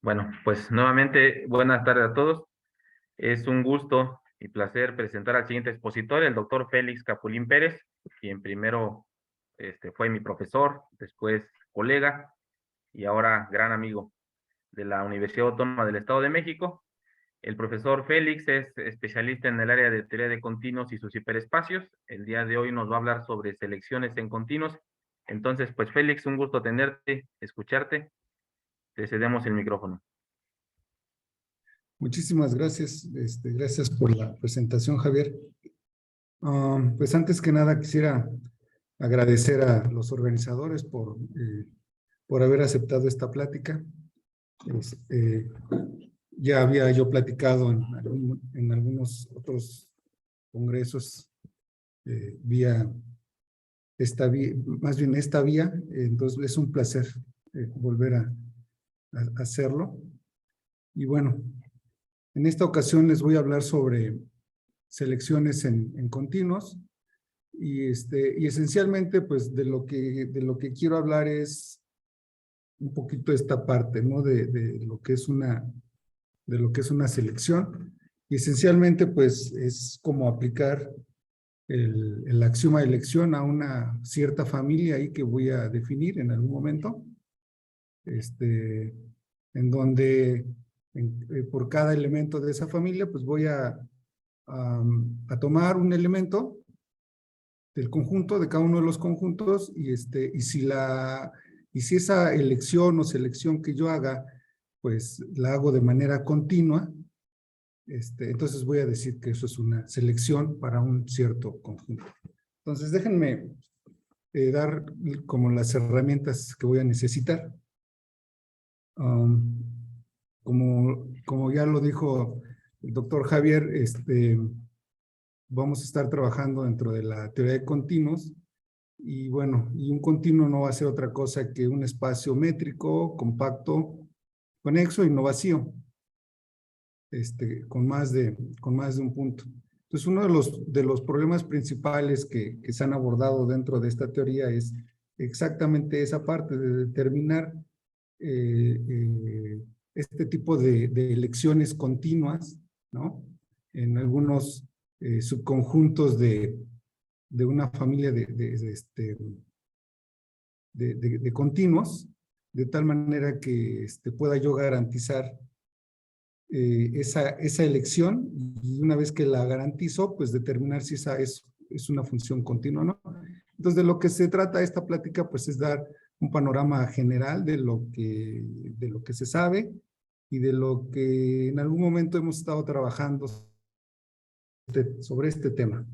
Bueno, pues nuevamente buenas tardes a todos. Es un gusto y placer presentar al siguiente expositor, el doctor Félix Capulín Pérez, quien primero fue mi profesor, después colega y ahora gran amigo de la Universidad Autónoma del Estado de México. El profesor Félix es especialista en el área de teoría de continuos y sus hiperespacios. El día de hoy nos va a hablar sobre selecciones en continuos. Entonces, pues Félix, un gusto tenerte, escucharte. Te cedemos el micrófono. Muchísimas gracias. Gracias por la presentación, Javier. Pues antes que nada quisiera agradecer a los organizadores por haber aceptado esta plática. Ya había yo platicado en algunos otros congresos vía más bien esta vía, entonces es un placer volver a hacerlo. Y bueno, en esta ocasión les voy a hablar sobre selecciones en continuos y esencialmente pues de lo que quiero hablar es un poquito esta parte, ¿no? De lo que es una selección, y esencialmente pues es como aplicar el axioma de elección a una cierta familia ahí que voy a definir en algún momento, en donde por cada elemento de esa familia pues voy a tomar un elemento del conjunto, de cada uno de los conjuntos, y si esa elección o selección que yo haga, pues la hago de manera continua, entonces voy a decir que eso es una selección para un cierto conjunto. Entonces déjenme dar como las herramientas que voy a necesitar. Como ya lo dijo el doctor Javier, vamos a estar trabajando dentro de la teoría de continuos, y bueno, y un continuo no va a ser otra cosa que un espacio métrico, compacto, conexo y no vacío, con más de un punto. Entonces, uno de los problemas principales que se han abordado dentro de esta teoría es exactamente esa parte de determinar este tipo de elecciones continuas, ¿no? En algunos subconjuntos de una familia de continuos, de tal manera que pueda yo garantizar esa elección, y una vez que la garantizo, pues determinar si esa es una función continua o no. Entonces, de lo que se trata esta plática, pues es dar un panorama general de lo que se sabe y de lo que en algún momento hemos estado trabajando sobre este tema.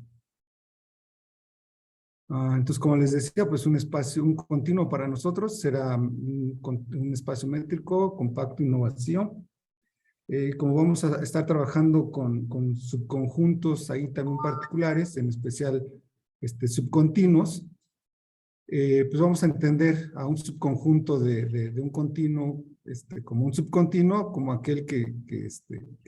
Entonces, como les decía, pues un continuo para nosotros será un espacio métrico, compacto y no vacío. Como vamos a estar trabajando con subconjuntos ahí también particulares, en especial subcontinuos, pues vamos a entender a un subconjunto de un continuo como un subcontinuo, como aquel que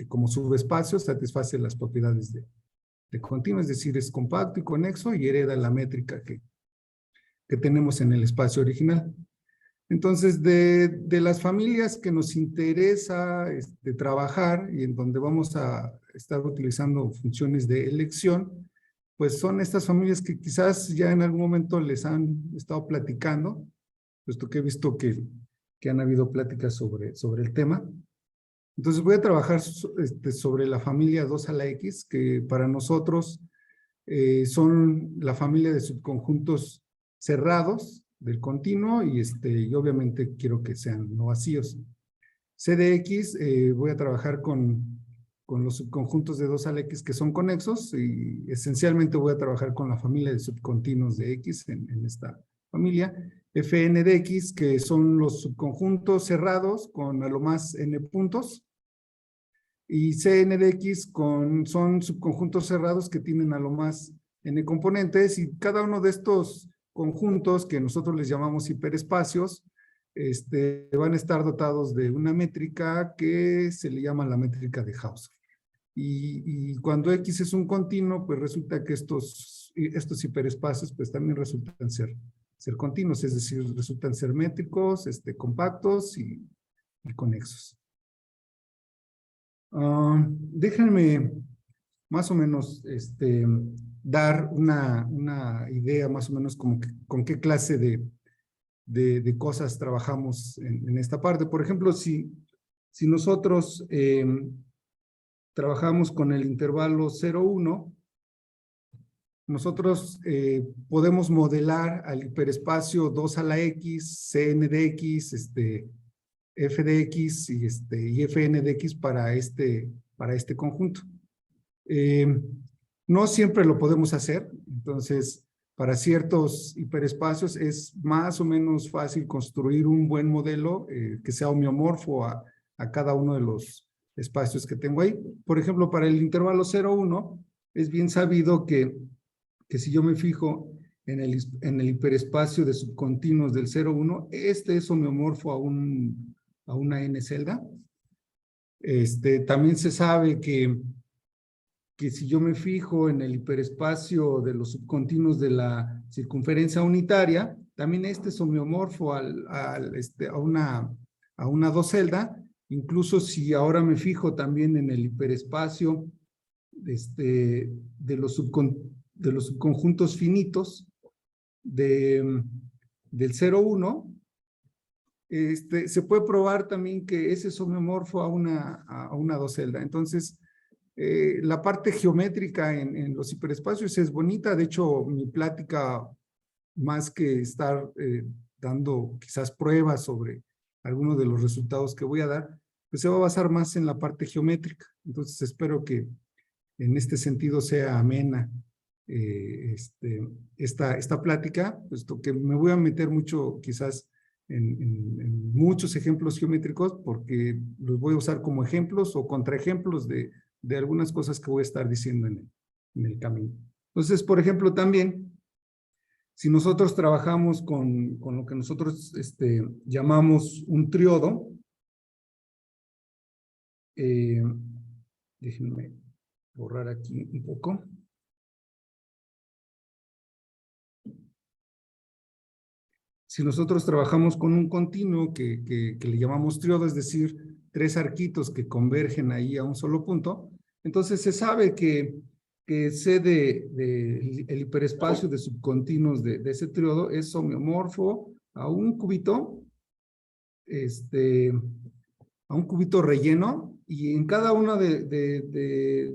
como subespacio satisface las propiedades de continuo, es decir, es compacto y conexo y hereda la métrica que tenemos en el espacio original. Entonces, de las familias que nos interesa trabajar y en donde vamos a estar utilizando funciones de elección, pues son estas familias que quizás ya en algún momento les han estado platicando, puesto que he visto que han habido pláticas sobre el tema. Entonces voy a trabajar sobre la familia 2 a la X, que para nosotros son la familia de subconjuntos cerrados del continuo, y obviamente quiero que sean no vacíos. CDX, voy a trabajar con los subconjuntos de 2 a la X que son conexos, y esencialmente voy a trabajar con la familia de subcontinuos de X en esta familia. FN de X, que son los subconjuntos cerrados con a lo más n puntos, y CN de X son subconjuntos cerrados que tienen a lo más n componentes, y cada uno de estos conjuntos que nosotros les llamamos hiperespacios van a estar dotados de una métrica que se le llama la métrica de Hausdorff. Y cuando X es un continuo, pues resulta que estos hiperespacios pues también resultan ser continuos, es decir, resultan ser métricos, compactos y conexos. Déjenme más o menos dar una idea más o menos como con qué clase de cosas trabajamos en esta parte. Por ejemplo, si nosotros trabajamos con el intervalo 0,1, nosotros podemos modelar al hiperespacio 2 a la X, Cn de X, f de X y Fn de X para este conjunto. No siempre lo podemos hacer, entonces para ciertos hiperespacios es más o menos fácil construir un buen modelo que sea homeomorfo a cada uno de los espacios que tengo ahí. Por ejemplo, para el intervalo 0,1 es bien sabido que si yo me fijo en el hiperespacio de subcontinuos del 0,1, este es homeomorfo a una n celda. También se sabe que si yo me fijo en el hiperespacio de los subcontinuos de la circunferencia unitaria, también este es homeomorfo a una docelda. Incluso si ahora me fijo también en el hiperespacio de los subconjuntos finitos del 0,1, se puede probar también que ese es homeomorfo a una docelda. Entonces, la parte geométrica en los hiperespacios es bonita. De hecho, mi plática, más que estar dando quizás pruebas sobre algunos de los resultados que voy a dar, pues se va a basar más en la parte geométrica. Entonces, espero que en este sentido sea amena esta plática, puesto que me voy a meter mucho quizás en muchos ejemplos geométricos, porque los voy a usar como ejemplos o contraejemplos de algunas cosas que voy a estar diciendo en el camino. Entonces, por ejemplo, también, si nosotros trabajamos con lo que nosotros llamamos un triodo, déjenme borrar aquí un poco. Si nosotros trabajamos con un continuo que le llamamos triodo, es decir, tres arquitos que convergen ahí a un solo punto, entonces se sabe que C el hiperespacio de subcontinuos de ese triodo es homeomorfo a un cubito, a un cubito relleno, y en cada uno de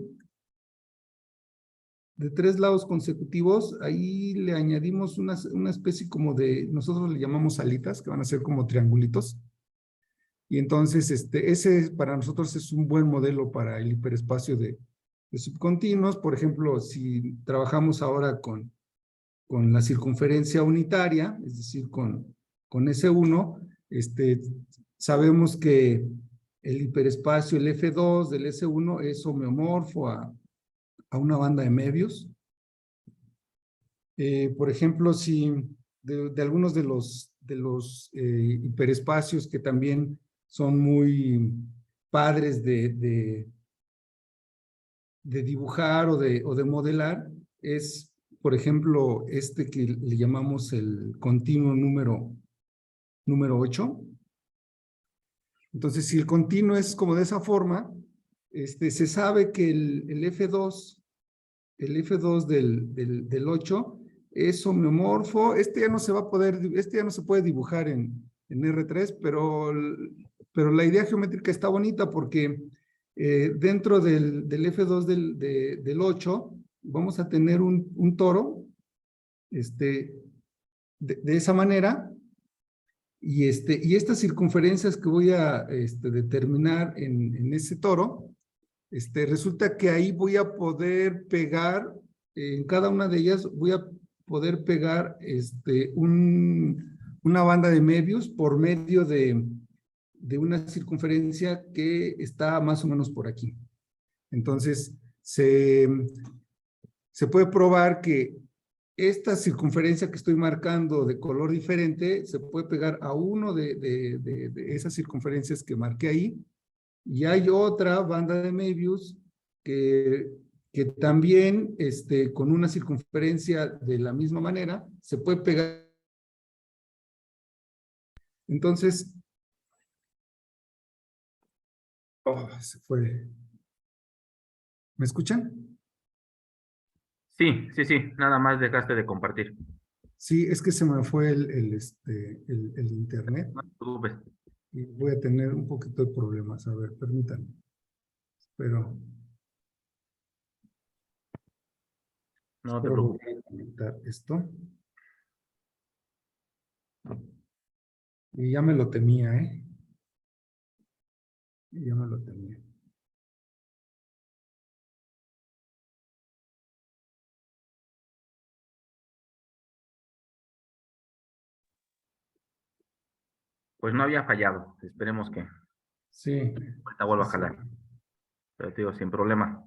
tres lados consecutivos, ahí le añadimos una especie como nosotros le llamamos alitas, que van a ser como triangulitos. Y entonces, ese para nosotros es un buen modelo para el hiperespacio de subcontinuos. Por ejemplo, si trabajamos ahora con la circunferencia unitaria, es decir, con S1, sabemos que el hiperespacio, el F2 del S1 es homeomorfo a una banda de Möbius. Por ejemplo, si de algunos de los hiperespacios que también son muy padres de dibujar o de modelar, es, por ejemplo, que le llamamos el continuo número 8. Entonces, si el continuo es como de esa forma, se sabe que el F2 del 8 es homeomorfo. Ya no se va a poder, ya no se puede dibujar en R3, pero la idea geométrica está bonita porque dentro del F2 del 8 vamos a tener un toro de esa manera, y estas circunferencias que voy a determinar en ese toro, resulta que ahí voy a poder pegar, en cada una de ellas voy a poder pegar una banda de Möbius por medio de una circunferencia que está más o menos por aquí. Entonces, se puede probar que esta circunferencia que estoy marcando de color diferente se puede pegar a uno de esas circunferencias que marqué ahí. Y hay otra banda de Möbius que también con una circunferencia de la misma manera se puede pegar. Entonces, se fue ¿Me escuchan? Sí, sí, sí, nada más dejaste de compartir. Sí, es que se me fue el internet No te preocupes. y voy a tener un poquito de problemas. A ver, permítanme. Pero No te espero preocupes. volver a conectar esto. Y ya me lo temía, ¿eh? Ya me lo temía. Pues no había fallado. Esperemos que Sí, ahorita vuelva sí, a sí. jalar. Pero te digo, sin problema.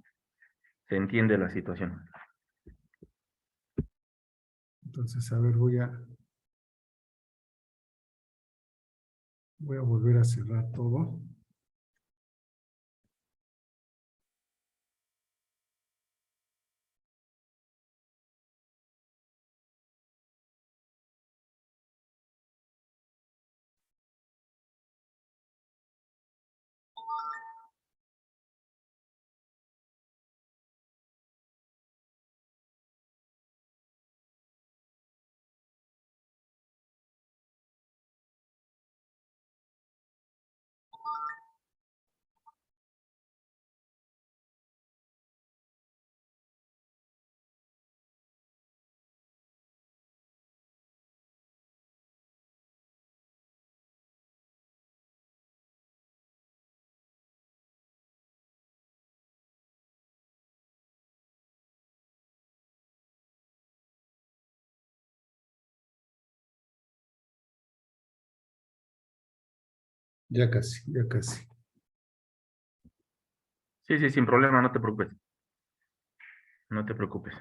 Se entiende la situación. Entonces, a ver, voy a volver a cerrar todo. Ya casi, ya casi. Sí, sí, sin problema, no te preocupes. No te preocupes.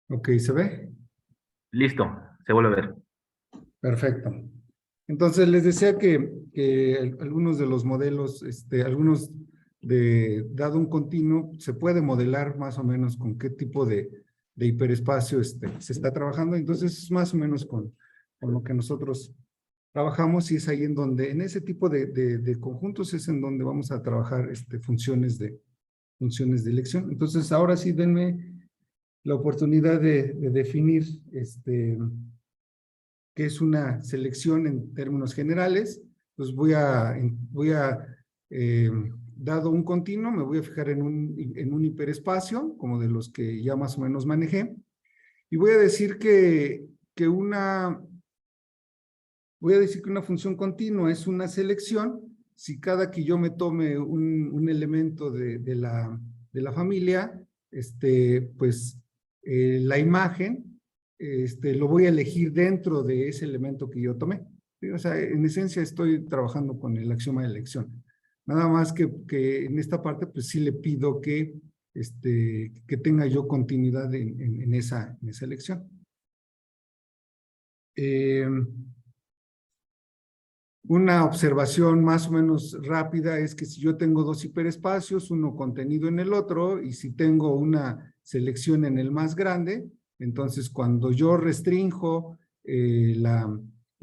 Ok, ¿se ve? Listo, se vuelve a ver. Perfecto. Entonces, les decía que algunos de los modelos, algunos dado un continuo, se puede modelar más o menos con qué tipo de hiperespacio se está trabajando. Entonces, es más o menos con lo que nosotros trabajamos y es ahí en donde, en ese tipo de conjuntos es en donde vamos a trabajar funciones de elección. Entonces, ahora sí, denme la oportunidad de definir qué es una selección en términos generales. Pues dado un continuo, me voy a fijar en un hiperespacio, como de los que ya más o menos manejé, y voy a decir que una función continua es una selección si cada que yo me tome un elemento de la familia, pues la imagen lo voy a elegir dentro de ese elemento que yo tomé. ¿Sí? O sea, en esencia estoy trabajando con el axioma de elección. Nada más que en esta parte, pues sí le pido que tenga yo continuidad en esa elección. Una observación más o menos rápida es que si yo tengo dos hiperespacios, uno contenido en el otro, y si tengo una selección en el más grande, entonces cuando yo restrinjo la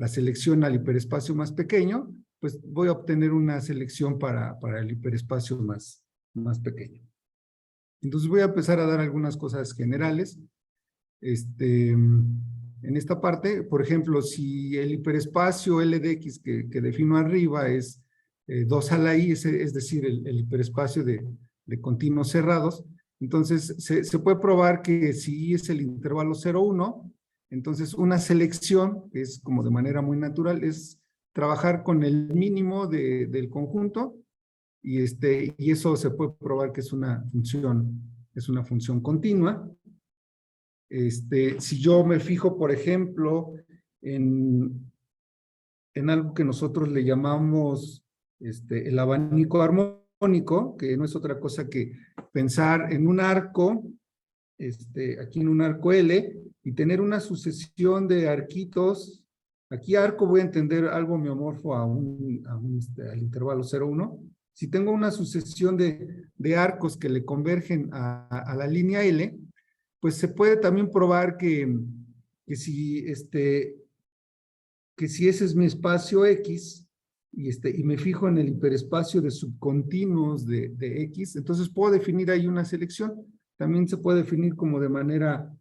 selección al hiperespacio más pequeño, pues voy a obtener una selección para el hiperespacio más pequeño. Entonces voy a empezar a dar algunas cosas generales. En esta parte, por ejemplo, si el hiperespacio L de X que defino arriba es 2 a la I, es decir, el hiperespacio de continuos cerrados, entonces se puede probar que si I es el intervalo 0, 1, entonces una selección, que es como de manera muy natural, es trabajar con el mínimo del conjunto, y eso se puede probar que es una función continua. Si yo me fijo, por ejemplo, en algo que nosotros le llamamos el abanico armónico, que no es otra cosa que pensar en un arco, aquí en un arco L, y tener una sucesión de arquitos. Aquí arco voy a entender algo miomorfo al intervalo 0, 1. Si tengo una sucesión de arcos que le convergen a la línea L, pues se puede también probar que si ese es mi espacio X, y me fijo en el hiperespacio de subcontinuos de X, entonces puedo definir ahí una selección. También se puede definir como de manera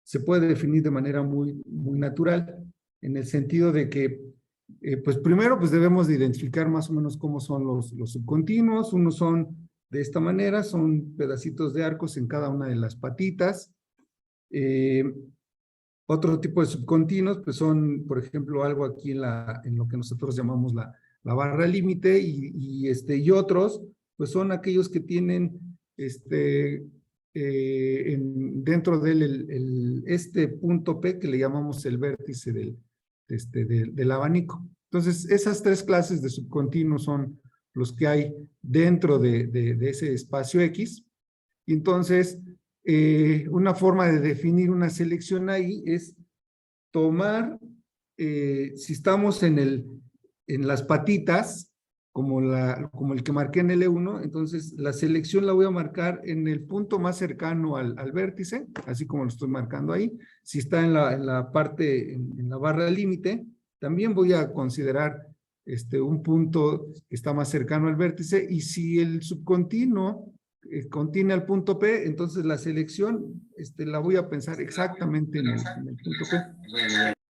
se puede definir de manera muy natural, en el sentido de que, pues primero, pues debemos de identificar más o menos cómo son los subcontinuos. Unos son de esta manera, son pedacitos de arcos en cada una de las patitas. Otro tipo de subcontinuos, pues son, por ejemplo, algo aquí en lo que nosotros llamamos la barra límite, y otros, pues son aquellos que tienen dentro de él este punto P que le llamamos el vértice del abanico. Entonces, esas tres clases de subcontinuos son los que hay dentro de ese espacio X. Y entonces, una forma de definir una selección ahí es tomar, si estamos en las patitas, como el que marqué en el E1, entonces la selección la voy a marcar en el punto más cercano al vértice, así como lo estoy marcando ahí. Si está en la parte, en la barra límite, también voy a considerar un punto que está más cercano al vértice, y si el subcontinuo contiene al punto P, entonces la selección la voy a pensar exactamente en el punto P.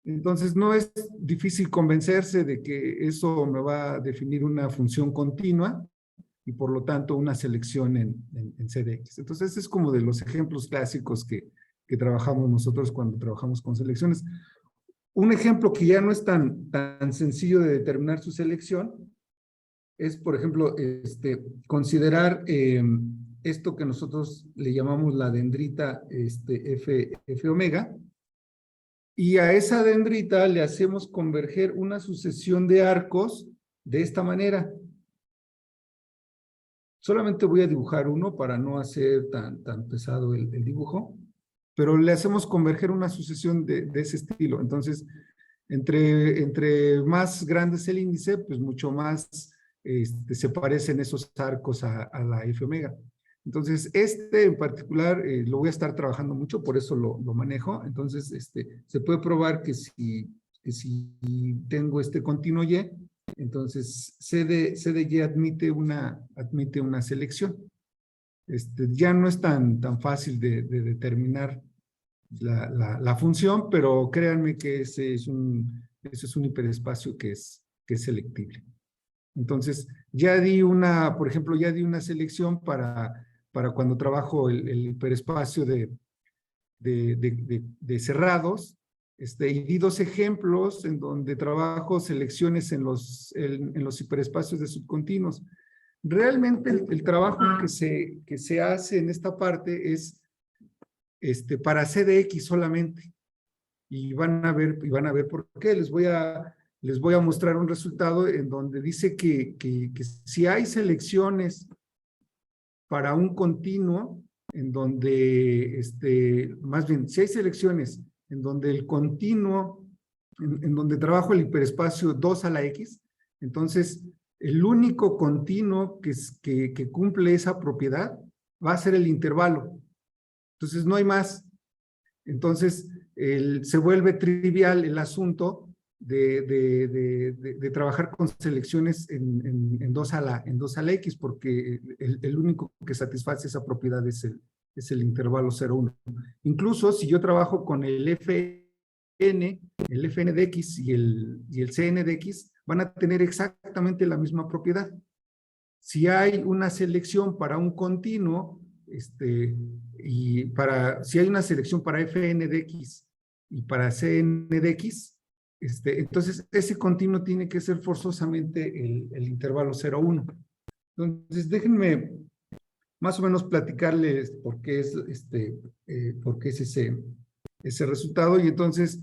Entonces no es difícil convencerse de que eso me va a definir una función continua y por lo tanto una selección en CDX. Entonces ese es como de los ejemplos clásicos que trabajamos nosotros cuando trabajamos con selecciones. Un ejemplo que ya no es tan sencillo de determinar su selección es, por ejemplo, considerar esto que nosotros le llamamos la dendrita F omega, y a esa dendrita le hacemos converger una sucesión de arcos de esta manera. Solamente voy a dibujar uno para no hacer tan pesado el dibujo, pero le hacemos converger una sucesión de ese estilo. Entonces, entre más grande es el índice, pues mucho más se parecen esos arcos a la F omega. Entonces, en particular lo voy a estar trabajando mucho, por eso lo manejo. Entonces, se puede probar que si tengo este continuo Y, entonces C de Y admite una selección. Ya no es tan fácil de determinar la función, pero créanme que ese es un hiperespacio que es selectible. Entonces, por ejemplo, ya di una selección para cuando trabajo el hiperespacio de cerrados, y di dos ejemplos en donde trabajo selecciones en los hiperespacios de subcontinuos. Realmente el trabajo que se hace en esta parte es para CDX solamente. Y van a ver por qué. Les voy a mostrar un resultado en donde dice que si hay selecciones para un continuo, en donde, más bien, si hay selecciones en donde el continuo, en donde trabajo el hiperespacio 2 a la X, entonces el único continuo que cumple esa propiedad va a ser el intervalo. Entonces no hay más. Entonces se vuelve trivial el asunto de trabajar con selecciones en 2 a la X, porque el único que satisface esa propiedad es el intervalo 0,1. Incluso si yo trabajo con el FN de X y el CN de X, van a tener exactamente la misma propiedad. Si hay una selección para un continuo, si hay una selección para Fn de X y para Cn de X, entonces ese continuo tiene que ser forzosamente el intervalo 0,1. Entonces déjenme más o menos platicarles por qué es ese resultado, y entonces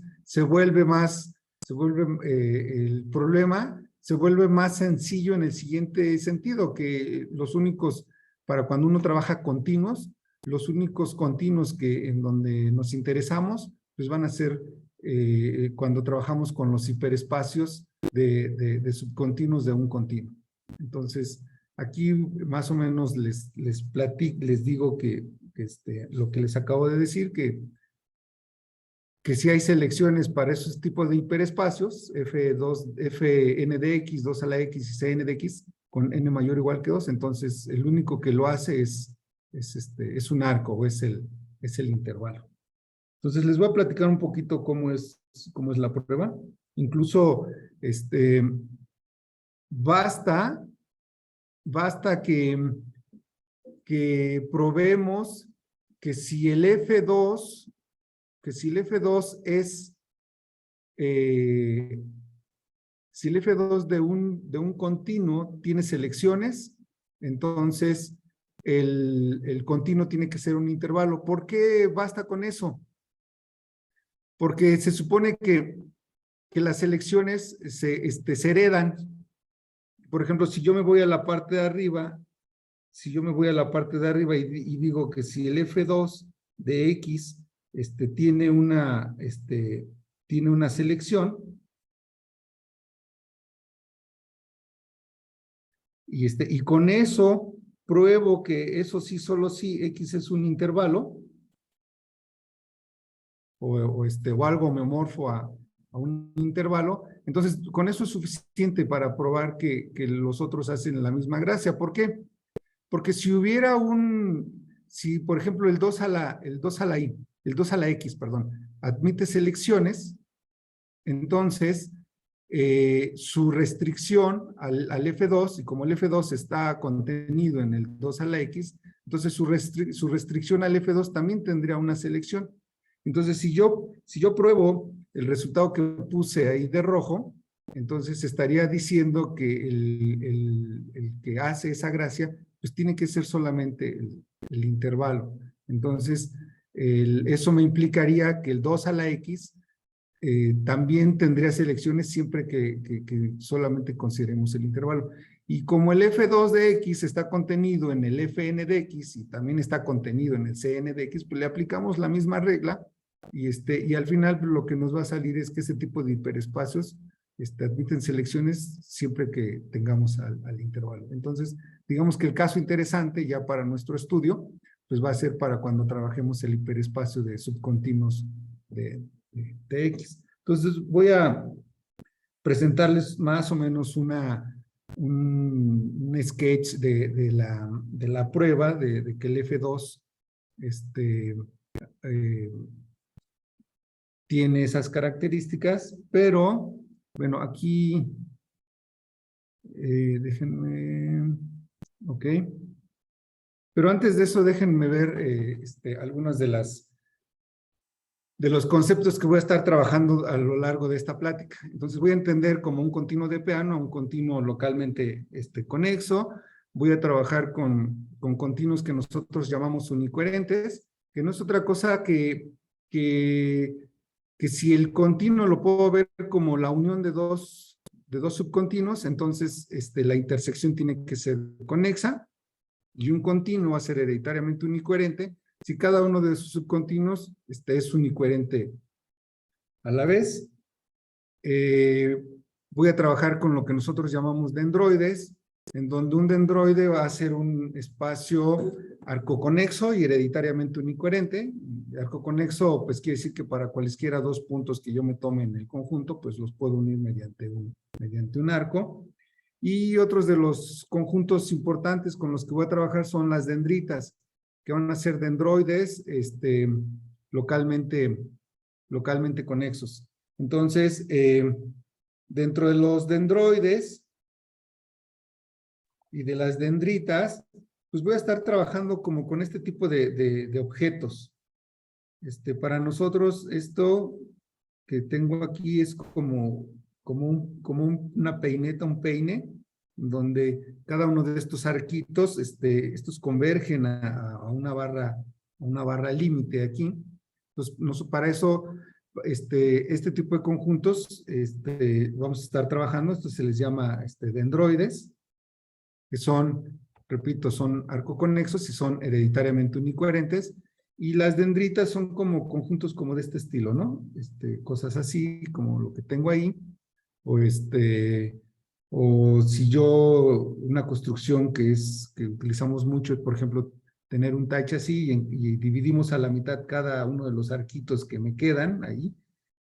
el problema se vuelve más sencillo en el siguiente sentido, que para cuando uno trabaja continuos, los únicos continuos en donde nos interesamos, pues van a ser cuando trabajamos con los hiperespacios de subcontinuos de un continuo. Entonces, aquí más o menos les digo que lo que les acabo de decir, que que si hay selecciones para esos tipos de hiperespacios, F2, Fn de x, 2 a la x y Cn de x, con n mayor o igual que 2, entonces el único que lo hace es un arco, o es el intervalo. Entonces les voy a platicar un poquito cómo es la prueba. Incluso, basta que probemos que si el F2 es, si el F2 de un continuo tiene selecciones, entonces el continuo tiene que ser un intervalo. ¿Por qué basta con eso? Porque se supone que las selecciones se heredan. Por ejemplo, si yo me voy a la parte de arriba, y digo que si el F2 de X tiene una selección, y con eso pruebo que eso sí, solo sí, X es un intervalo, o algo me morfo a un intervalo, entonces con eso es suficiente para probar que los otros hacen la misma gracia. ¿Por qué? Porque si hubiera si por ejemplo el 2 a la X, perdón, admite selecciones, entonces su restricción al F2, y como el F2 está contenido en el 2 a la X, entonces su restricción al F2 también tendría una selección. Entonces, si yo pruebo el resultado que puse ahí de rojo, entonces estaría diciendo que el que hace esa gracia, pues tiene que ser solamente el intervalo. Entonces, eso me implicaría que el 2 a la X también tendría selecciones siempre que solamente consideremos el intervalo. Y como el F2 de X está contenido en el Fn de X y también está contenido en el Cn de X, pues le aplicamos la misma regla y al final lo que nos va a salir es que ese tipo de hiperespacios admiten selecciones siempre que tengamos al intervalo. Entonces, digamos que el caso interesante ya para nuestro estudio, pues va a ser para cuando trabajemos el hiperespacio de subcontinuos de X. Entonces voy a presentarles más o menos un sketch de la prueba de que el F2 tiene esas características, pero bueno, aquí déjenme, ok. Pero antes de eso, déjenme ver algunas de los conceptos que voy a estar trabajando a lo largo de esta plática. Entonces voy a entender como un continuo de Peano a un continuo localmente conexo. Voy a trabajar con continuos que nosotros llamamos unicoherentes, que no es otra cosa que si el continuo lo puedo ver como la unión de dos subcontinuos, entonces la intersección tiene que ser conexa, y un continuo va a ser hereditariamente unicoherente si cada uno de sus subcontinuos es unicoherente a la vez. Voy a trabajar con lo que nosotros llamamos dendroides, en donde un dendroide va a ser un espacio arcoconexo y hereditariamente unicoherente. Arcoconexo, pues quiere decir que para cualesquiera dos puntos que yo me tome en el conjunto, pues los puedo unir mediante un arco. Y otros de los conjuntos importantes con los que voy a trabajar son las dendritas, que van a ser dendroides localmente conexos. Entonces, dentro de los dendroides y de las dendritas, pues voy a estar trabajando como con este tipo de objetos. Para nosotros, esto que tengo aquí es como una peineta, un peine, donde cada uno de estos arquitos, estos convergen a una barra límite aquí. Entonces, para eso, este tipo de conjuntos, vamos a estar trabajando, esto se les llama dendroides, que son, repito, son arcoconexos y son hereditariamente unicoherentes, y las dendritas son como conjuntos como de este estilo, ¿no? Cosas así, como lo que tengo ahí, o si yo, una construcción que utilizamos mucho, por ejemplo, tener un tache así y dividimos a la mitad cada uno de los arquitos que me quedan ahí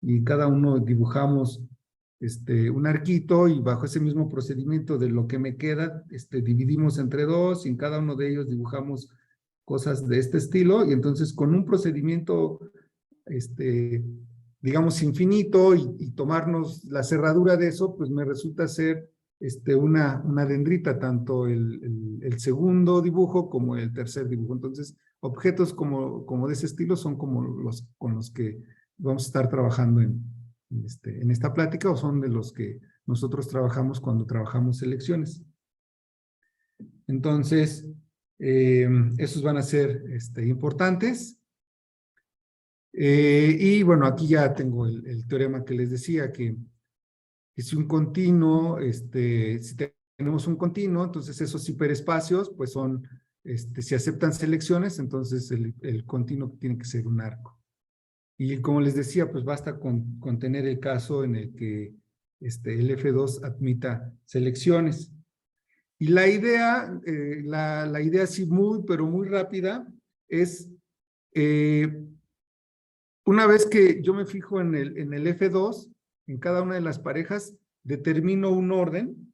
y cada uno dibujamos un arquito y bajo ese mismo procedimiento de lo que me queda, dividimos entre dos y en cada uno de ellos dibujamos cosas de este estilo y entonces con un procedimiento, digamos, infinito y tomarnos la cerradura de eso, pues me resulta ser una dendrita, tanto el segundo dibujo como el tercer dibujo. Entonces, objetos como de ese estilo son como los con los que vamos a estar trabajando en esta plática o son de los que nosotros trabajamos cuando trabajamos selecciones. Entonces, esos van a ser importantes. Y bueno, aquí ya tengo el teorema que les decía, que si un continuo, si tenemos un continuo, entonces esos hiperespacios, pues son, si aceptan selecciones, entonces el continuo tiene que ser un arco. Y como les decía, pues basta con tener el caso en el que el F2 admita selecciones. Y la idea, la idea así pero muy rápida, es una vez que yo me fijo en el F2, en cada una de las parejas, determino un orden,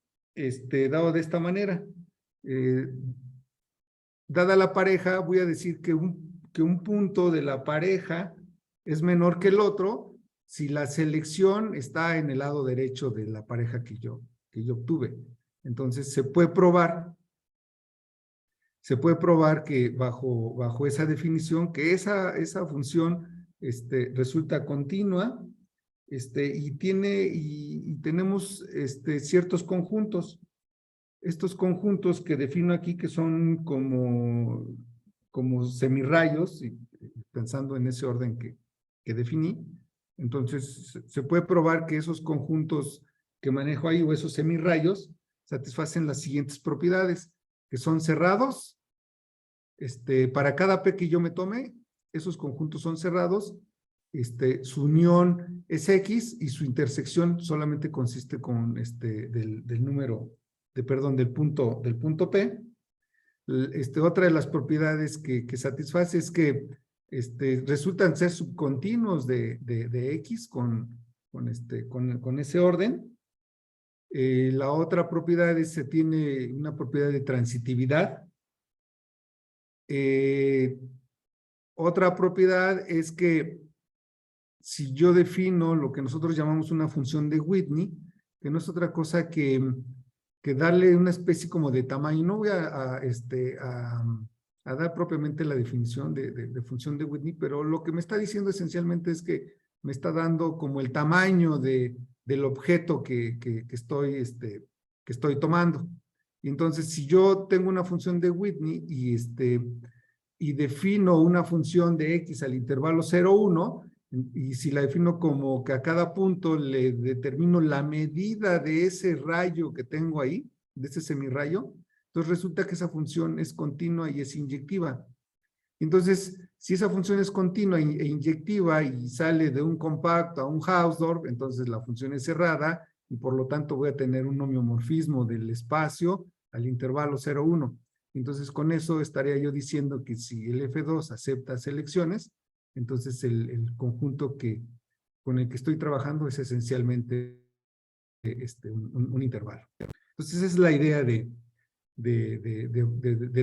dado de esta manera. Dada la pareja, voy a decir que un punto de la pareja es menor que el otro si la selección está en el lado derecho de la pareja que yo obtuve. Entonces, se puede probar que bajo esa definición, que esa función resulta continua, y tenemos ciertos conjuntos. Estos conjuntos que defino aquí, que son como semirrayos, y pensando en ese orden que definí, entonces se puede probar que esos conjuntos que manejo ahí, o esos semirrayos, satisfacen las siguientes propiedades, que son cerrados. Para cada P que yo me tome, esos conjuntos son cerrados, su unión es X y su intersección solamente consiste con del número, del punto P. Otra de las propiedades que satisface es que resultan ser subcontinuos de X con ese orden. La otra propiedad es que tiene una propiedad de transitividad. Otra propiedad es que si yo defino lo que nosotros llamamos una función de Whitney, que no es otra cosa que darle una especie como de tamaño, no voy a dar propiamente la definición de función de Whitney, pero lo que me está diciendo esencialmente es que me está dando como el tamaño del objeto que estoy tomando. Y entonces, si yo tengo una función de Whitney y defino una función de X al intervalo 0, 1, y si la defino como que a cada punto le determino la medida de ese rayo que tengo ahí, de ese semirrayo, entonces resulta que esa función es continua y es inyectiva. Entonces, si esa función es continua e inyectiva y sale de un compacto a un Hausdorff, entonces la función es cerrada y por lo tanto voy a tener un homeomorfismo del espacio al intervalo 0, 1. Entonces, con eso estaría yo diciendo que si el F2 acepta selecciones, entonces el conjunto con el que estoy trabajando es esencialmente un intervalo. Entonces, esa es la idea de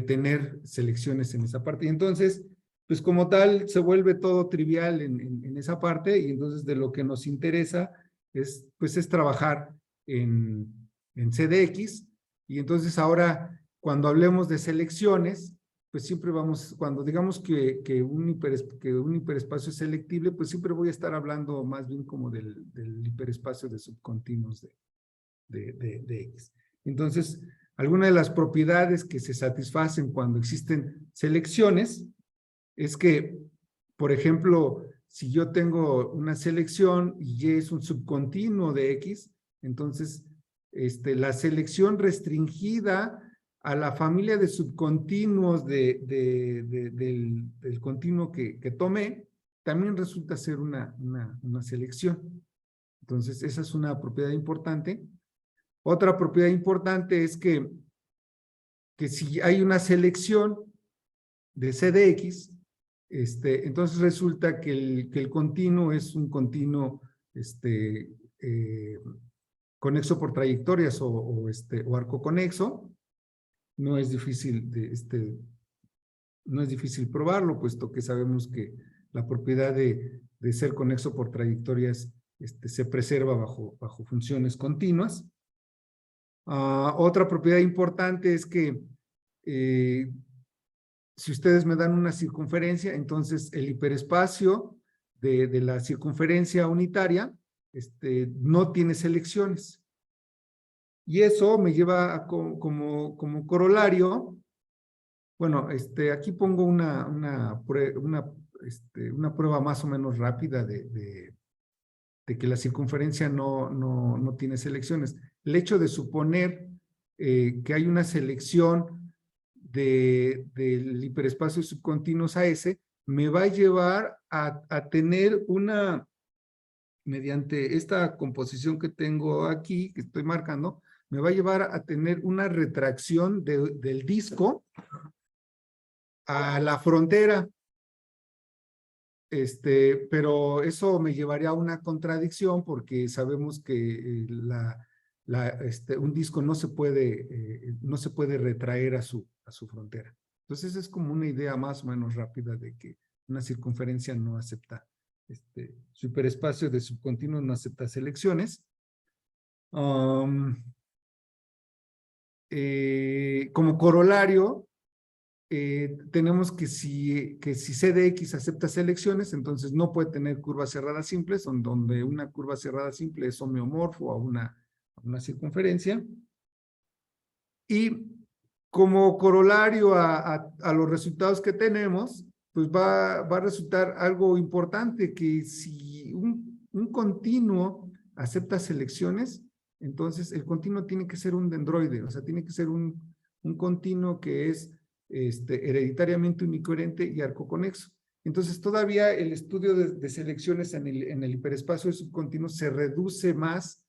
tener selecciones en esa parte. Y entonces, pues como tal, se vuelve todo trivial en esa parte, y entonces de lo que nos interesa es trabajar en CDX, y entonces ahora, cuando hablemos de selecciones, pues siempre cuando digamos que un hiperespacio es selectible, pues siempre voy a estar hablando más bien como del hiperespacio de subcontinuos de X. Entonces, algunas de las propiedades que se satisfacen cuando existen selecciones es que, por ejemplo, si yo tengo una selección y Y es un subcontinuo de X, entonces la selección restringida a la familia de subcontinuos del continuo que tomé, también resulta ser una selección. Entonces, esa es una propiedad importante. Otra propiedad importante es que si hay una selección de CDX, entonces resulta que el continuo es un continuo conexo por trayectorias o arco conexo. No es difícil no es difícil probarlo, puesto que sabemos que la propiedad de ser conexo por trayectorias se preserva bajo funciones continuas. Otra propiedad importante es que si ustedes me dan una circunferencia, entonces el hiperespacio de la circunferencia unitaria no tiene selecciones. Y eso me lleva a como corolario, bueno, aquí pongo una prueba más o menos rápida de que la circunferencia no tiene selecciones. El hecho de suponer que hay una selección del hiperespacio subcontinuos a S me va a llevar a tener mediante esta composición que tengo aquí, que estoy marcando, me va a llevar a tener una retracción del disco a la frontera. Pero eso me llevaría a una contradicción porque sabemos que un disco no se puede retraer a su frontera. Entonces es como una idea más o menos rápida de que una circunferencia no acepta, su hiperespacio de subcontinuo no acepta selecciones. Como corolario, tenemos que si CDX acepta selecciones, entonces no puede tener curvas cerradas simples, donde una curva cerrada simple es homeomorfo a una circunferencia. Y como corolario a los resultados que tenemos, pues va a resultar algo importante, que si un continuo acepta selecciones, entonces el continuo tiene que ser un dendroide, o sea, tiene que ser un continuo que es hereditariamente unicoherente y arcoconexo. Entonces todavía el estudio de selecciones en el hiperespacio de subcontinuos se reduce más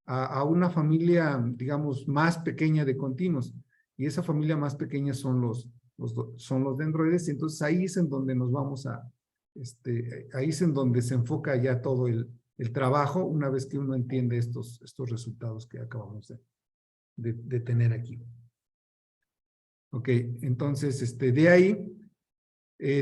a una familia, digamos, más pequeña de continuos, y esa familia más pequeña son los dendroides. Y entonces ahí es en donde nos vamos ahí es en donde se enfoca ya todo el trabajo, una vez que uno entiende estos resultados que acabamos de tener aquí. Ok, entonces de ahí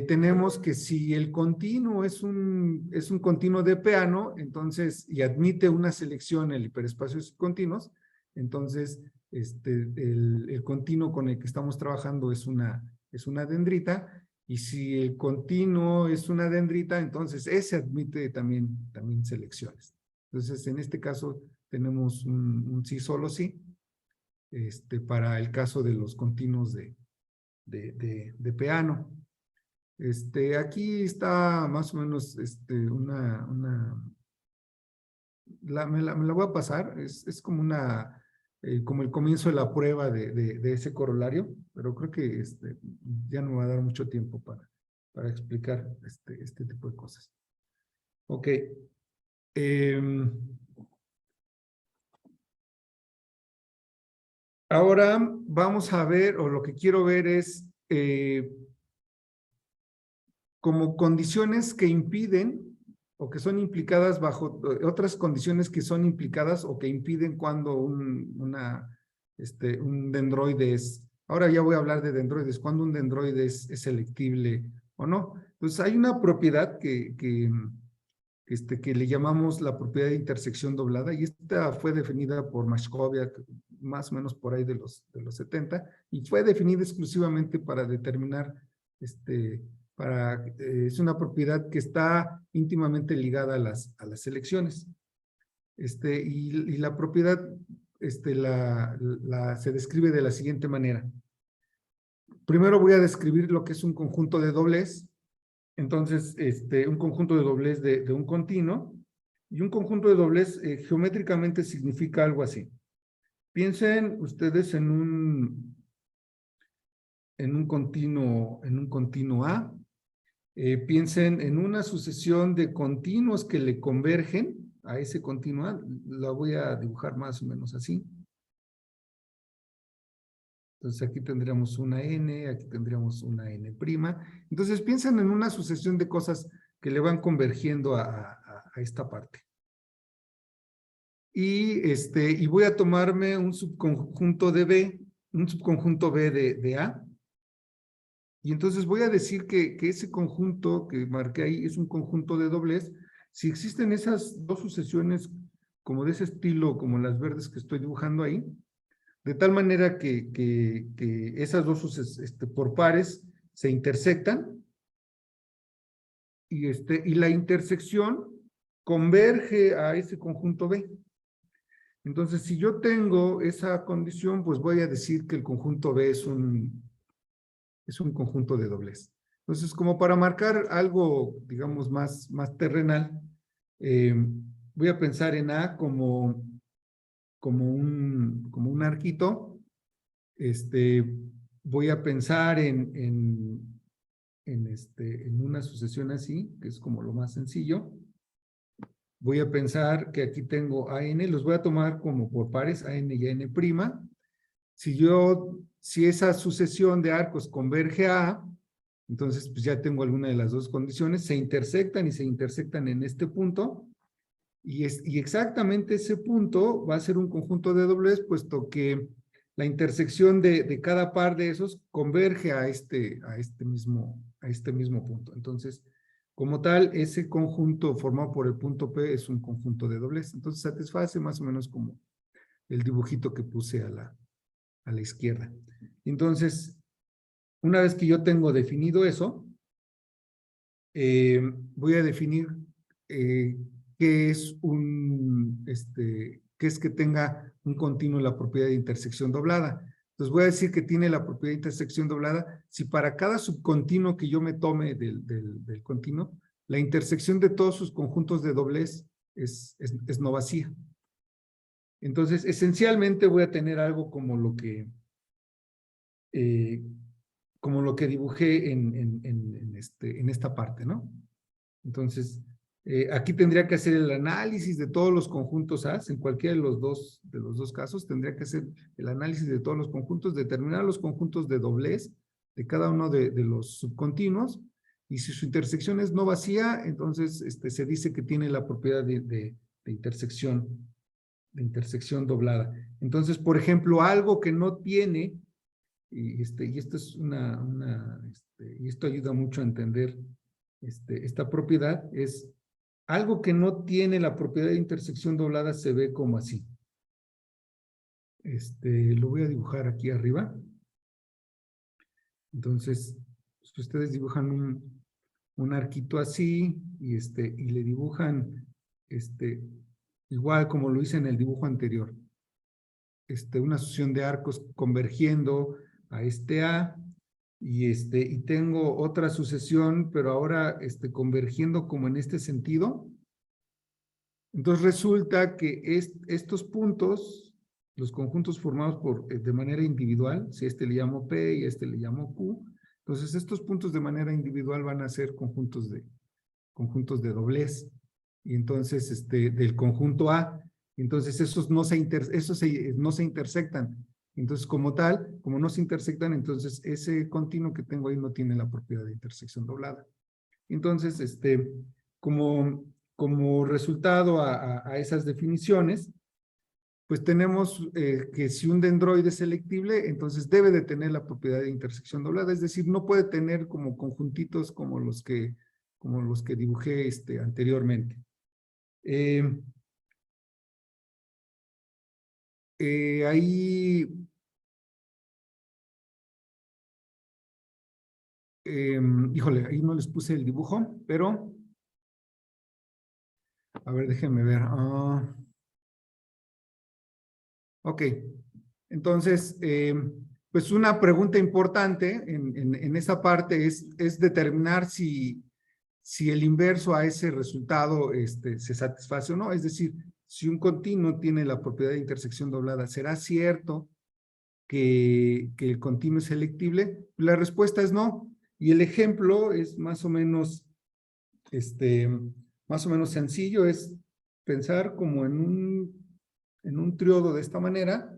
tenemos que si el continuo es un continuo de Peano, entonces, y admite una selección en el hiperespacio de subcontinuos, entonces el continuo con el que estamos trabajando es una dendrita, y si el continuo es una dendrita, entonces ese admite también selecciones. Entonces, en este caso tenemos un sí, solo sí, para el caso de los continuos de Peano. Aquí está más o menos me la voy a pasar, es como como el comienzo de la prueba de ese corolario, pero creo que ya no me va a dar mucho tiempo para explicar este tipo de cosas. Ok. Ahora vamos a ver, o lo que quiero ver es como condiciones que impiden o que son implicadas bajo otras condiciones que son implicadas o que impiden cuando un dendroide es, ahora ya voy a hablar de dendroides, cuando un dendroide es selectible o no. Entonces hay una propiedad que le llamamos la propiedad de intersección doblada, y esta fue definida por Mashkowiak más o menos por ahí de los 70, y fue definida exclusivamente para determinar es una propiedad que está íntimamente ligada a las selecciones. Y la propiedad se describe de la siguiente manera. Primero voy a describir lo que es un conjunto de doblez. Entonces, un conjunto de doblez de un continuo, y un conjunto de doblez geométricamente significa algo así. Piensen ustedes en un continuo A. Piensen en una sucesión de continuos que le convergen a ese continuo A. La voy a dibujar más o menos así. Entonces aquí tendríamos una n, aquí tendríamos una n'. Entonces piensen en una sucesión de cosas que le van convergiendo a esta parte. Y voy a tomarme un subconjunto de B, un subconjunto B de A. Y entonces voy a decir que ese conjunto que marqué ahí es un conjunto de doblez. Si existen esas dos sucesiones como de ese estilo, como las verdes que estoy dibujando ahí, de tal manera que esas dos por pares se intersectan y la intersección converge a ese conjunto B. Entonces, si yo tengo esa condición, pues voy a decir que el conjunto B es un conjunto de doblez. Entonces, como para marcar algo, digamos, más terrenal, voy a pensar en A como un arquito. Voy a pensar en una sucesión así, que es como lo más sencillo. Voy a pensar que aquí tengo AN, los voy a tomar como por pares, AN y AN'. Si esa sucesión de arcos converge a A, entonces pues ya tengo alguna de las dos condiciones, se intersectan en este punto, y exactamente ese punto va a ser un conjunto de doblez, puesto que la intersección de cada par de esos converge a este mismo punto. Entonces, como tal, ese conjunto formado por el punto P es un conjunto de doblez. Entonces, satisface más o menos como el dibujito que puse a la izquierda. Entonces, una vez que yo tengo definido eso, voy a definir qué es que tenga un continuo en la propiedad de intersección doblada. Entonces voy a decir que tiene la propiedad de intersección doblada si para cada subcontinuo que yo me tome del continuo, la intersección de todos sus conjuntos de doblez es no vacía. Entonces, esencialmente voy a tener algo como lo que dibujé en esta parte, ¿no? Entonces, aquí tendría que hacer el análisis de todos los conjuntos A, en cualquiera de los dos casos, tendría que hacer el análisis de todos los conjuntos, determinar los conjuntos de doblez de cada uno de los subcontinuos, y si su intersección es no vacía, entonces se dice que tiene la propiedad de intersección doblada. Entonces, por ejemplo, algo que no tiene, y esto es y esto ayuda mucho a entender esta propiedad, es algo que no tiene la propiedad de intersección doblada, se ve como así. Lo voy a dibujar aquí arriba. Entonces, pues ustedes dibujan un arquito así, y le dibujan igual como lo hice en el dibujo anterior. Una sucesión de arcos convergiendo a este A, y tengo otra sucesión, pero ahora convergiendo como en este sentido. Entonces resulta que estos puntos, los conjuntos formados de manera individual, si le llamo P y le llamo Q, entonces estos puntos de manera individual van a ser conjuntos de doblez. Y entonces del conjunto A, entonces esos no se intersectan. Entonces, como tal, como no se intersectan, entonces ese continuo que tengo ahí no tiene la propiedad de intersección doblada. Entonces, como resultado a esas definiciones, pues tenemos que si un dendroide es selectible, entonces debe de tener la propiedad de intersección doblada, es decir, no puede tener como conjuntitos como los que dibujé anteriormente. Ahí híjole, ahí no les puse el dibujo, pero a ver, déjenme ver. Ok, entonces, pues una pregunta importante en esa parte es determinar si el inverso a ese resultado se satisface o no. Es decir, si un continuo tiene la propiedad de intersección doblada, ¿será cierto que el continuo es selectible? La respuesta es no. Y el ejemplo es más o menos sencillo, es pensar como en un triodo de esta manera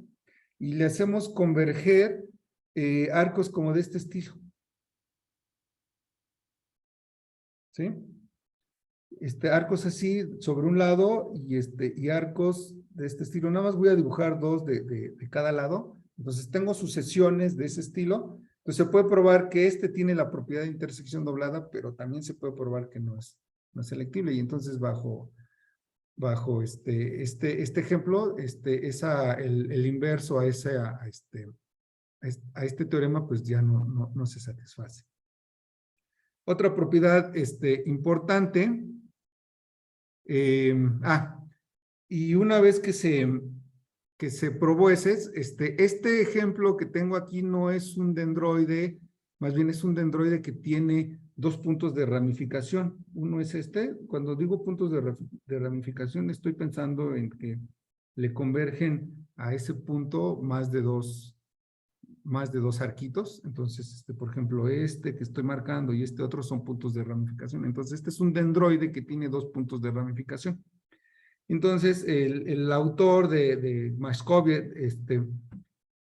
y le hacemos converger arcos como de este estilo. ¿Sí? Arcos así sobre un lado y arcos de este estilo. Nada más voy a dibujar dos de cada lado. Entonces tengo sucesiones de ese estilo. Entonces se puede probar que tiene la propiedad de intersección doblada, pero también se puede probar que no es selectible. Y entonces bajo este ejemplo, el inverso a este teorema, pues ya no se satisface. Otra propiedad importante. Y una vez que se probó este ejemplo que tengo aquí no es un dendroide, más bien es un dendroide que tiene dos puntos de ramificación. Uno es cuando digo puntos de ramificación estoy pensando en que le convergen a ese punto más de dos arquitos. Entonces, por ejemplo, que estoy marcando y otro son puntos de ramificación. Entonces, este es un dendroide que tiene dos puntos de ramificación. Entonces, el autor de Mascoviet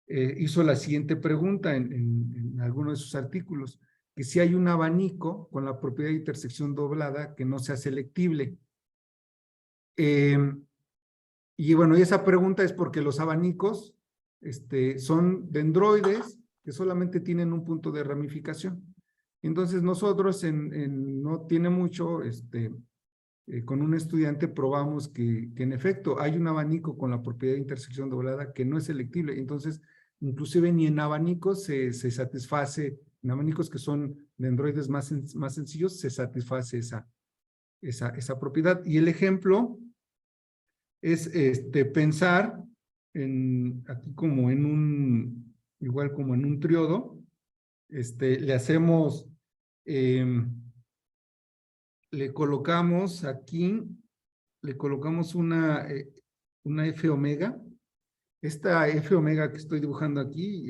hizo la siguiente pregunta en alguno de sus artículos, que si hay un abanico con la propiedad de intersección doblada que no sea selectible. Y bueno, y esa pregunta es porque los abanicos son dendroides que solamente tienen un punto de ramificación. Entonces nosotros no tiene mucho, con un estudiante probamos que en efecto hay un abanico con la propiedad de intersección doblada que no es selectible. Entonces, inclusive ni en abanicos se satisface, en abanicos que son dendroides más sencillos, se satisface esa propiedad. Y el ejemplo es pensar aquí como igual como en un triodo, le hacemos, le colocamos aquí, le colocamos una F omega. Esta F omega que estoy dibujando aquí,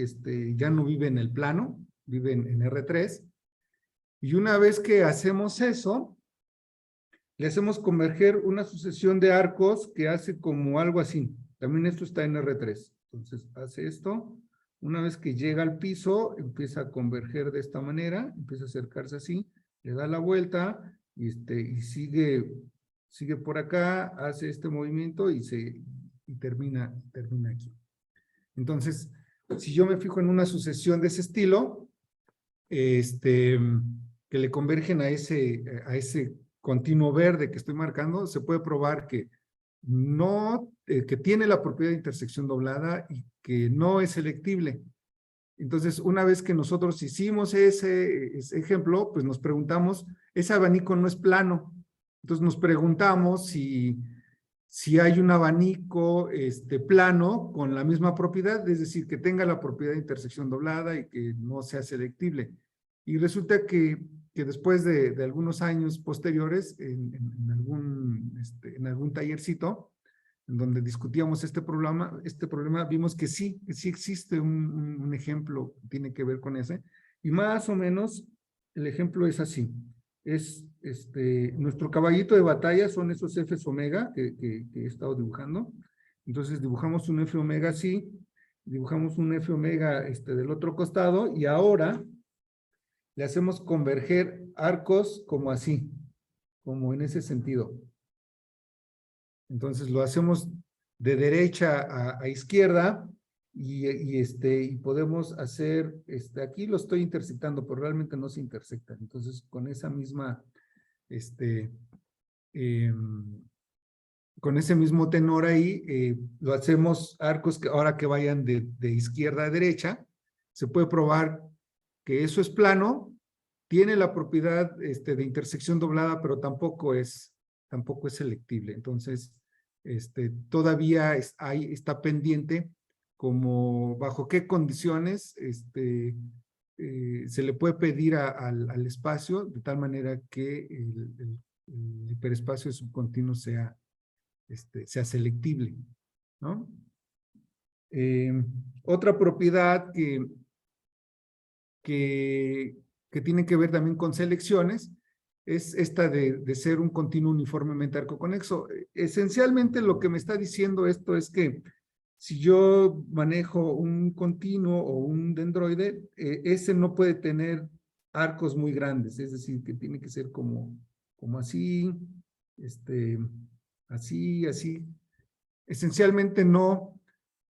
ya no vive en el plano, vive en R3. Y una vez que hacemos eso, le hacemos converger una sucesión de arcos que hace como algo así. También esto está en R3. Entonces hace esto. Una vez que llega al piso, empieza a converger de esta manera, empieza a acercarse así, le da la vuelta y sigue por acá, hace este movimiento y termina aquí. Entonces, si yo me fijo en una sucesión de ese estilo, que le convergen a ese continuo verde que estoy marcando, se puede probar que que tiene la propiedad de intersección doblada y que no es selectible. Entonces, una vez que nosotros hicimos ese ejemplo, pues nos preguntamos, ese abanico no es plano. Entonces nos preguntamos si hay un abanico plano con la misma propiedad, es decir, que tenga la propiedad de intersección doblada y que no sea selectible. Y resulta que después de algunos años posteriores, en algún tallercito, en donde discutíamos este problema, vimos que sí existe un ejemplo que tiene que ver con ese, y más o menos el ejemplo es así. Es nuestro caballito de batalla son esos Fs omega que he estado dibujando. Entonces dibujamos un F omega así, dibujamos un F omega del otro costado, y ahora le hacemos converger arcos como así, como en ese sentido. Entonces lo hacemos de derecha a izquierda y podemos hacer, aquí lo estoy intersectando, pero realmente no se intersectan. Entonces con esa misma, con ese mismo tenor ahí, lo hacemos arcos que ahora que vayan de izquierda a derecha, se puede probar que eso es plano, tiene la propiedad de intersección doblada, pero tampoco es selectible. Entonces, todavía está pendiente como bajo qué condiciones se le puede pedir al espacio de tal manera que el hiperespacio subcontinuo sea selectible, ¿no? Otra propiedad que tiene que ver también con selecciones es esta de ser un continuo uniformemente arcoconexo. Esencialmente lo que me está diciendo esto es que Si yo manejo un continuo o un dendroide, ese no puede tener arcos muy grandes, es decir, que tiene que ser como así, este, así. Esencialmente no,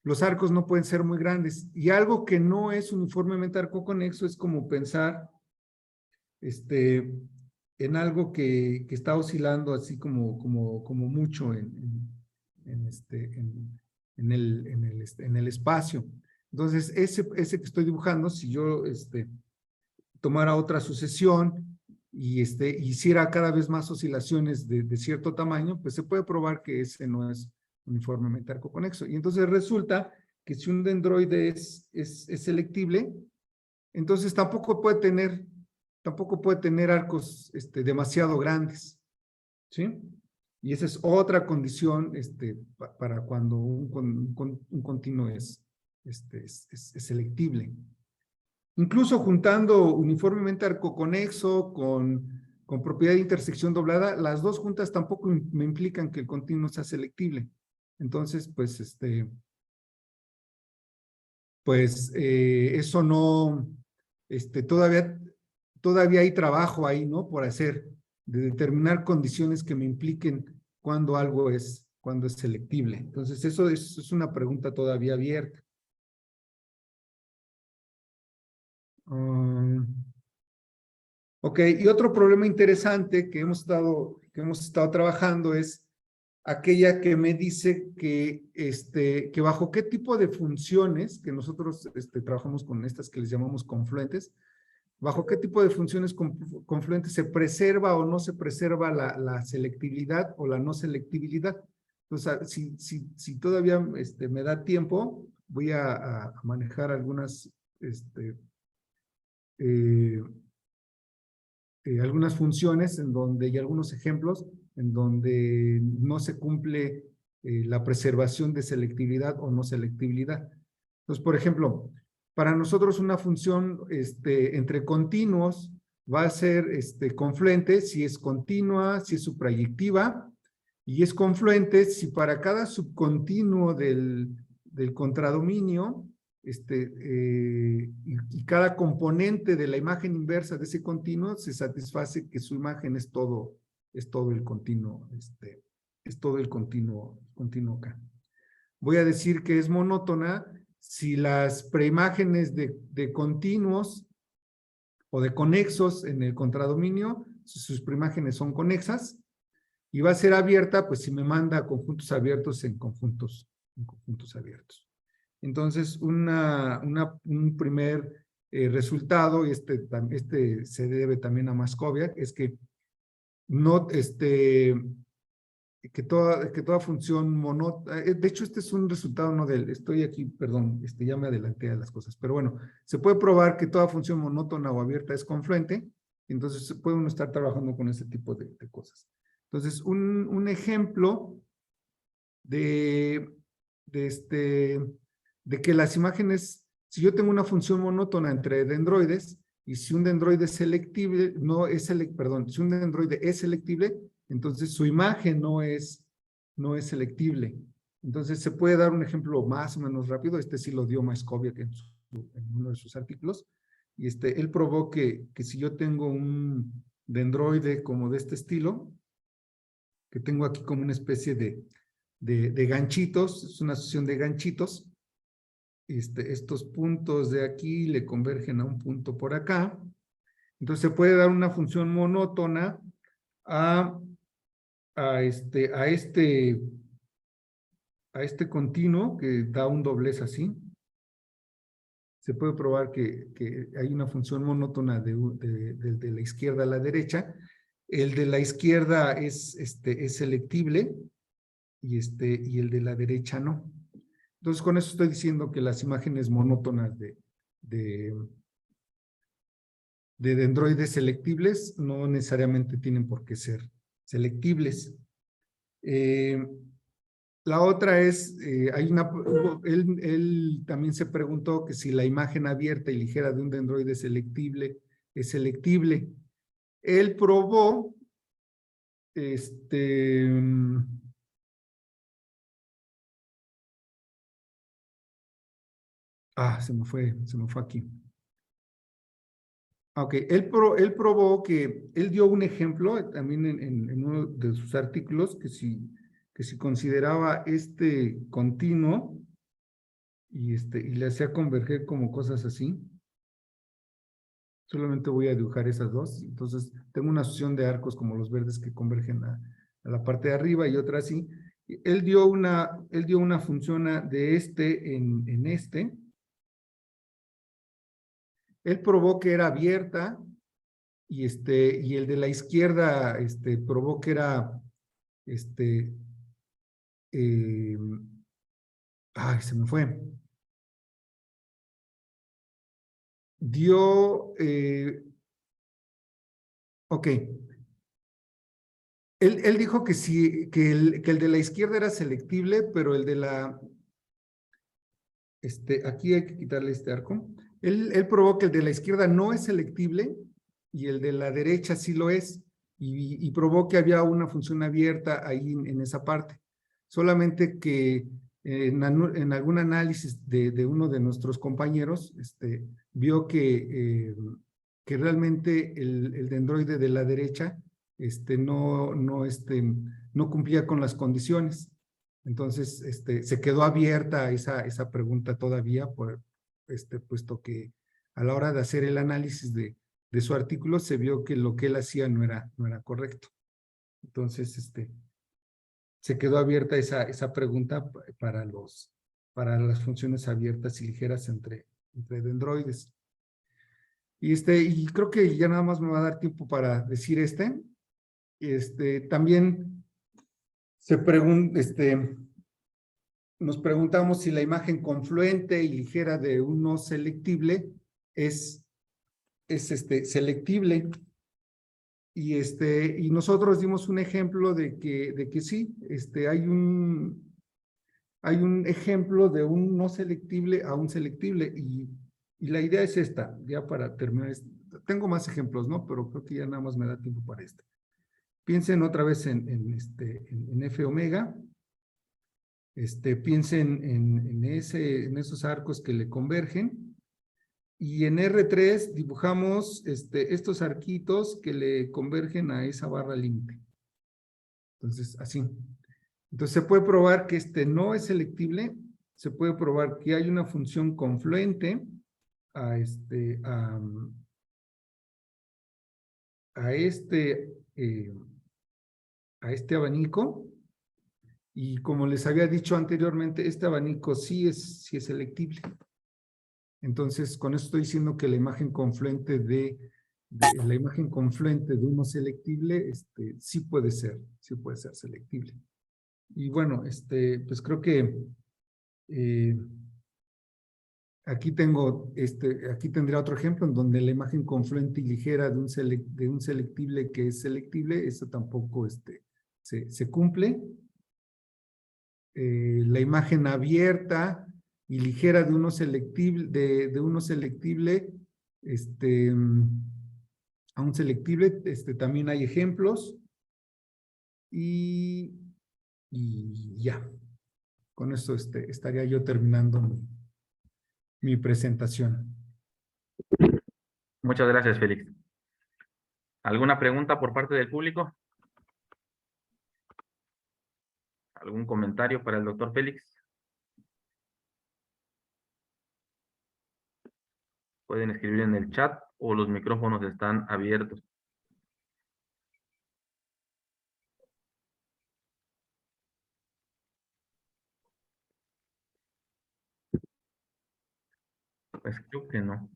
los arcos no pueden ser muy grandes. Y algo que no es uniformemente arco conexo es como pensar en algo que está oscilando así como mucho en el espacio. Entonces, ese que estoy dibujando, si yo tomara otra sucesión y hiciera cada vez más oscilaciones de cierto tamaño, pues se puede probar que ese no es uniformemente arcoconexo. Y entonces resulta que si un dendroide es selectible, entonces tampoco puede tener arcos demasiado grandes, ¿sí? Y esa es otra condición para cuando un continuo es selectible. Incluso juntando uniformemente arcoconexo con propiedad de intersección doblada, las dos juntas tampoco me implican que el continuo sea selectible. Entonces, pues eso no, todavía hay trabajo ahí, ¿no? Por hacer, de determinar condiciones que me impliquen cuando es selectible. Entonces, eso es una pregunta todavía abierta. Ok, y otro problema interesante que hemos estado trabajando es aquella que me dice que bajo qué tipo de funciones, que nosotros trabajamos con estas que les llamamos confluentes, bajo qué tipo de funciones confluentes se preserva o no se preserva la selectividad o la no selectividad. Entonces, si todavía me da tiempo, voy a manejar eh, algunas funciones y algunos ejemplos en donde no se cumple la preservación de selectividad o no selectividad. Entonces, por ejemplo, para nosotros una función entre continuos va a ser confluente si es continua, si es suprayectiva, y es confluente si para cada subcontinuo del contradominio y cada componente de la imagen inversa de ese continuo se satisface que su imagen es todo el continuo, es todo el continuo K. Voy a decir que es monótona si las preimágenes de continuos o de conexos en el contradominio, si sus preimágenes son conexas, y va a ser abierta, pues si me manda conjuntos abiertos en conjuntos abiertos. Entonces, un primer resultado, y este se debe también a Mascovia, es que no, que toda función monótona, de hecho este es un resultado no estoy aquí, perdón, ya me adelanté a las cosas, pero bueno, se puede probar que toda función monótona o abierta es confluente, entonces puede uno estar trabajando con ese tipo de cosas. Entonces, un ejemplo de, de, de que las imágenes, si yo tengo una función monótona entre dendroides, y si un dendroide es selectible, si un dendroide es selectible, entonces su imagen no es selectible. Entonces se puede dar un ejemplo más o menos rápido, sí lo dio Mascovia en uno de sus artículos, y él probó que si yo tengo un dendroide como de este estilo, que tengo aquí como una especie de ganchitos, es una asociación de ganchitos, estos puntos de aquí le convergen a un punto por acá, entonces se puede dar una función monótona a este continuo que da un doblez así. Se puede probar que hay una función monótona de la izquierda a la derecha. El de la izquierda es selectible y el de la derecha no. Entonces, con eso estoy diciendo que las imágenes monótonas de dendroides selectibles no necesariamente tienen por qué ser selectibles. La otra es, él también se preguntó que si la imagen abierta y ligera de un dendroide selectible es selectible. Él probó, Se me fue aquí. Ok, él probó que, él dio un ejemplo también en uno de sus artículos, que si consideraba este continuo y le hacía converger como cosas así, solamente voy a dibujar esas dos. Entonces, tengo una sucesión de arcos como los verdes que convergen a la parte de arriba y otra así. Él dio una función de este en este. Él probó que era abierta y el de la izquierda probó que era eh, se me fue. Dio, ok. Él dijo que sí, que el de la izquierda era selectible, pero el de la, aquí hay que quitarle este arco. Él probó que el de la izquierda no es selectible y el de la derecha sí lo es. Y probó que había una función abierta ahí en esa parte. Solamente que en algún análisis de uno de nuestros compañeros, vio que realmente el dendroide de la derecha no cumplía con las condiciones. Entonces, se quedó abierta esa pregunta todavía, puesto que a la hora de hacer el análisis de su artículo se vio que lo que él hacía no era correcto. Entonces, se quedó abierta esa pregunta para las funciones abiertas y ligeras entre dendroides. Y creo que ya nada más me va a dar tiempo para decir también nos preguntamos si la imagen confluente y ligera de un no selectible es selectible. Y nosotros dimos un ejemplo de que sí, hay un ejemplo de un no selectible a un selectible, y la idea es esta, ya para terminar. Tengo más ejemplos, ¿no? Pero creo que ya nada más me da tiempo para este. Piensen otra vez en F omega. Piensen en esos arcos que le convergen. Y en R3 dibujamos estos arquitos que le convergen a esa barra límite. Entonces, así. Entonces, se puede probar que no es selectible. Se puede probar que hay una función confluente a a este abanico. Y como les había dicho anteriormente, este abanico sí es selectible. Entonces, con esto estoy diciendo que la imagen confluente de uno selectible, sí puede ser selectible. Y bueno, pues creo que aquí tendría otro ejemplo en donde la imagen confluente y ligera de un selectible que es selectible, eso tampoco se cumple. La imagen abierta y ligera de uno selectible, de uno selectible, a un selectible, también hay ejemplos. Y ya, con eso estaría yo terminando mi presentación. Muchas gracias, Félix. ¿Alguna pregunta por parte del público? ¿Algún comentario para el doctor Félix? Pueden escribir en el chat o los micrófonos están abiertos. Pues creo que no.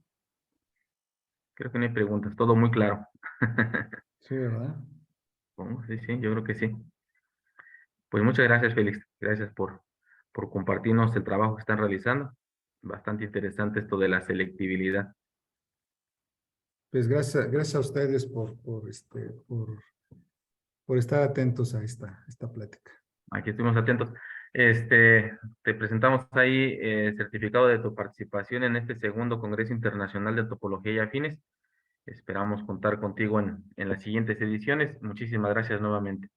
Creo que no hay preguntas. Todo muy claro. Sí, ¿verdad? Sí, sí, yo creo que sí. Pues muchas gracias, Félix. Gracias por compartirnos el trabajo que están realizando. Bastante interesante esto de la selectividad. Pues gracias a ustedes por estar atentos a esta plática. Aquí estuvimos atentos. Te presentamos ahí el certificado de tu participación en este segundo Congreso Internacional de Topología y Afines. Esperamos contar contigo en las siguientes ediciones. Muchísimas gracias nuevamente.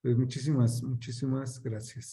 Pues muchísimas gracias.